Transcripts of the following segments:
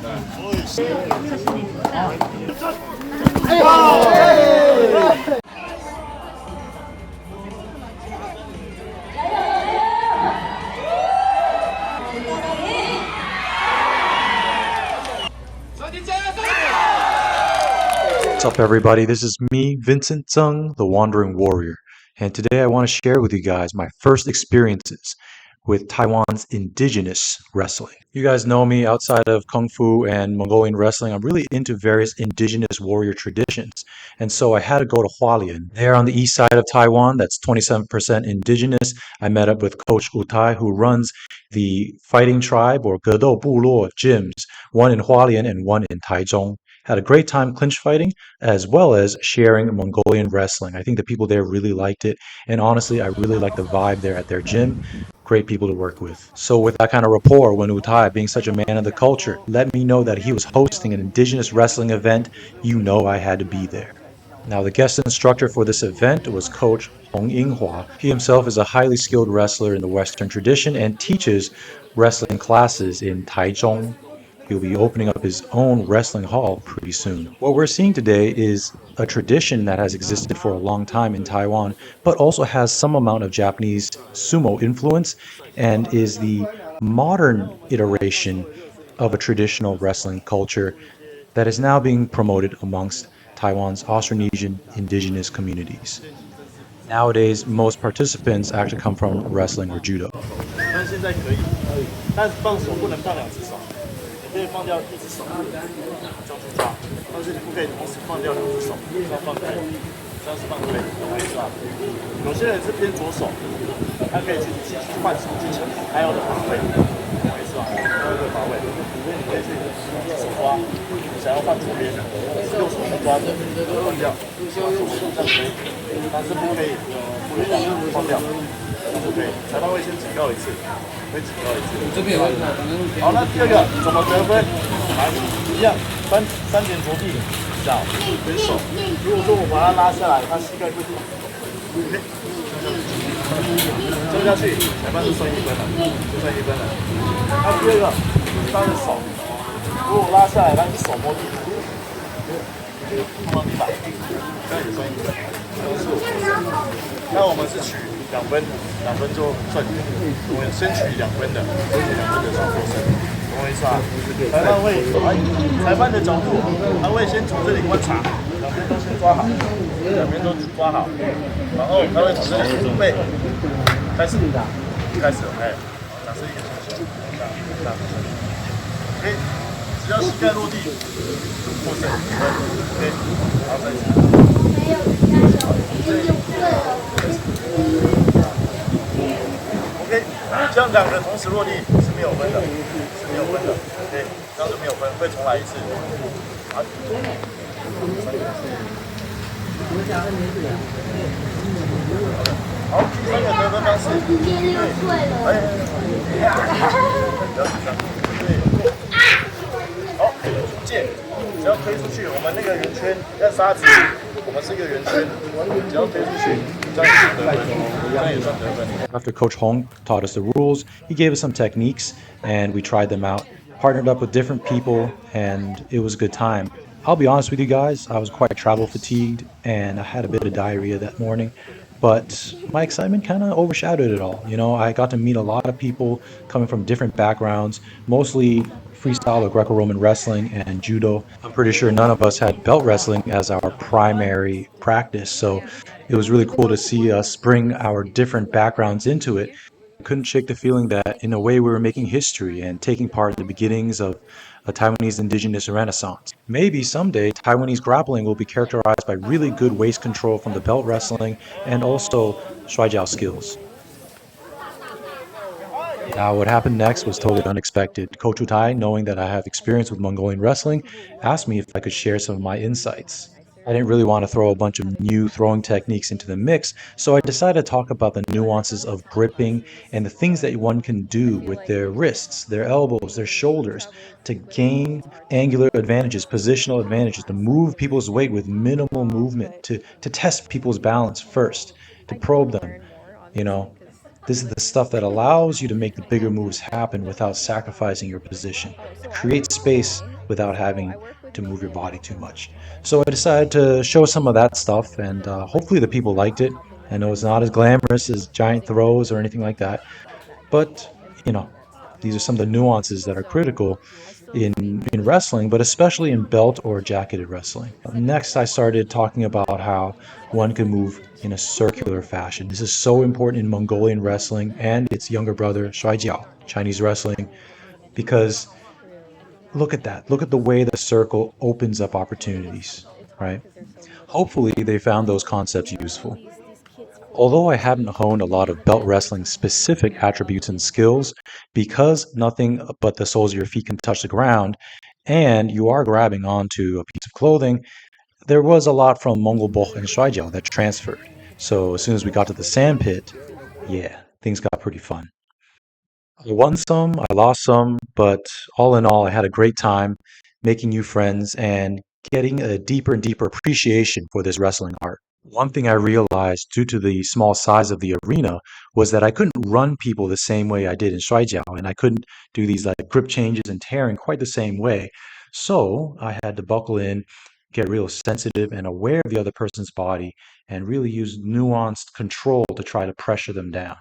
What's up, everybody? This is me, Vincent Zeng, the Wandering Warrior, and today I want to share with you guys my first experiences with Taiwan's indigenous wrestling. You guys know me outside of Kung Fu and Mongolian wrestling. I'm really into various indigenous warrior traditions, and so I had to go to Hualien. There on the east side of Taiwan, that's 27% indigenous. I met up with Coach Utay, who runs the fighting tribe or Gedou Buluo gyms, one in Hualien and one in Taichung. Had a great time clinch fighting as well as sharing Mongolian wrestling. I think the people there really liked it, and honestly, I really like the vibe there at their gym. Great people to work with. So with that kind of rapport, when Utay, being such a man of the culture, let me know that he was hosting an indigenous wrestling event, you know I had to be there. Now, the guest instructor for this event was Coach Hong Yinghua. He himself is a highly skilled wrestler in the Western tradition and teaches wrestling classes in Taichung. He'll be opening up his own wrestling hall pretty soon. What we're seeing today is a tradition that has existed for a long time in Taiwan, but also has some amount of Japanese sumo influence and is the modern iteration of a traditional wrestling culture that is now being promoted amongst Taiwan's Austronesian indigenous communities. Nowadays, most participants actually come from wrestling or judo. 可以放掉一只手，这样去抓，但是你不可以同时放掉两只手，这样放开，这样是放开，懂我意思吧？有些人是偏左手，他可以去继续换手技巧，还有的防卫，懂我意思吧？还有一个防卫，所以你可以去手抓，想要放左边，右手去抓着，放掉，这样可以，但是不可以放掉。 不可以，裁判会先警告一次，会警告一次。这边好，那第二个怎么得分？来，一样，三点着地，脚跟手。如果说我把它拉下来，它膝盖会收下去，裁判就算1分了，就算1分了。那第二个，他的手，如果拉下来，他是手摸地，碰到地板，这样也算1分。那我们是取2分，2分就算我们先取2分的，先取2分的算获胜，懂我意思吧？裁判的角度，他会先从这里观察，2边都先抓好，2边都抓好，然后他会从这里准备，开始，哎，展示一个球，这样，OK， 只要膝盖落地就获胜，1分，OK， 好，再见。 OK， 这样2个同时落地是没有分的，是没有分的。OK， 这样就没有分，会重来一次。好，好，第3个得分方式。哎，对，好，出界，只要推出去，我们那个圆圈要沙子。 After Coach Hong taught us the rules, he gave us some techniques and we tried them out. Partnered up with different people and it was a good time. I'll be honest with you guys, I was quite travel fatigued and I had a bit of diarrhea that morning. But my excitement kind of overshadowed it all. You know, I got to meet a lot of people coming from different backgrounds, mostly freestyle or Greco-Roman wrestling and judo. I'm pretty sure none of us had belt wrestling as our primary practice, so it was really cool to see us bring our different backgrounds into it. I couldn't shake the feeling that in a way we were making history and taking part in the beginnings of a Taiwanese indigenous renaissance. Maybe someday Taiwanese grappling will be characterized by really good waist control from the belt wrestling and also Shuaijiao skills. Now, what happened next was totally unexpected. Coach Utay, knowing that I have experience with Mongolian wrestling, asked me if I could share some of my insights. I didn't really want to throw a bunch of new throwing techniques into the mix, so I decided to talk about the nuances of gripping and the things that one can do with their wrists, their elbows, their shoulders to gain angular advantages, positional advantages, to move people's weight with minimal movement, to test people's balance first, to probe them, you know. This is the stuff that allows you to make the bigger moves happen without sacrificing your position. To create space without having to move your body too much. So I decided to show some of that stuff, and hopefully the people liked it. I know it's not as glamorous as giant throws or anything like that, but you know, these are some of the nuances that are critical in wrestling, but especially in belt or jacketed wrestling. Next, I started talking about how one can move in a circular fashion. This is so important in Mongolian wrestling and its younger brother, Shuaijiao, Chinese wrestling, because look at that. Look at the way the circle opens up opportunities, right? Hopefully, they found those concepts useful. Although I haven't honed a lot of belt wrestling specific attributes and skills, because nothing but the soles of your feet can touch the ground, and you are grabbing onto a piece of clothing, there was a lot from Mongol Bokh and Shuaijiao that transferred. So as soon as we got to the sandpit, yeah, things got pretty fun. I won some, I lost some, but all in all, I had a great time making new friends and getting a deeper and deeper appreciation for this wrestling art. One thing I realized due to the small size of the arena was that I couldn't run people the same way I did in Shuaijiao, and I couldn't do these like grip changes and tearing quite the same way. So I had to buckle in, get real sensitive and aware of the other person's body, and really use nuanced control to try to pressure them down.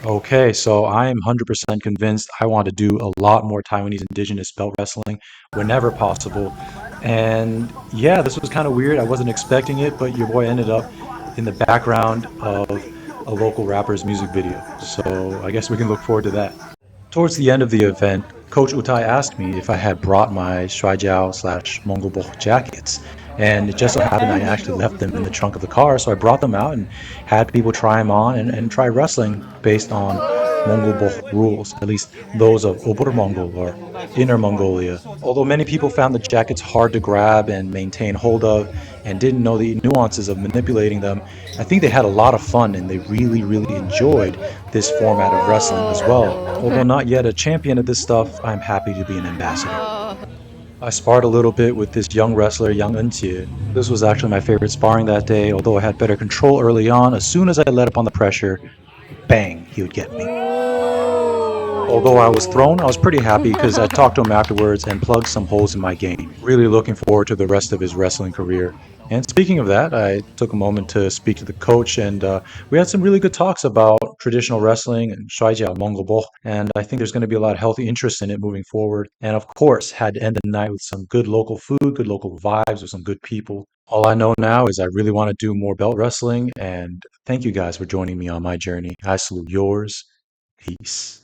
Okay, so I am 100% convinced I want to do a lot more Taiwanese indigenous belt wrestling whenever possible. And yeah, this was kind of weird. I wasn't expecting it, but your boy ended up in the background of a local rapper's music video. So I guess we can look forward to that. Towards the end of the event, Coach Utay asked me if I had brought my Shuaijiao slash Mongol Bokh jackets. And it just so happened I actually left them in the trunk of the car, so I brought them out and had people try them on and try wrestling based on Mongol Bokh rules, at least those of Obor Mongol or Inner Mongolia. Although many people found the jackets hard to grab and maintain hold of and didn't know the nuances of manipulating them, I think they had a lot of fun and they really, really enjoyed this format of wrestling as well. Although not yet a champion at this stuff, I'm happy to be an ambassador. I sparred a little bit with this young wrestler, Yang Entie. This was actually my favorite sparring that day, although I had better control early on. As soon as I let up on the pressure, bang, he would get me. Although I was thrown, I was pretty happy because I talked to him afterwards and plugged some holes in my game. Really looking forward to the rest of his wrestling career. And speaking of that, I took a moment to speak to the coach, and we had some really good talks about traditional wrestling and Shuaijiao, Mongol Bokh, and I think there's going to be a lot of healthy interest in it moving forward. And of course, had to end the night with some good local food, good local vibes, with some good people. All I know now is I really want to do more belt wrestling, and thank you guys for joining me on my journey. I salute yours. Peace.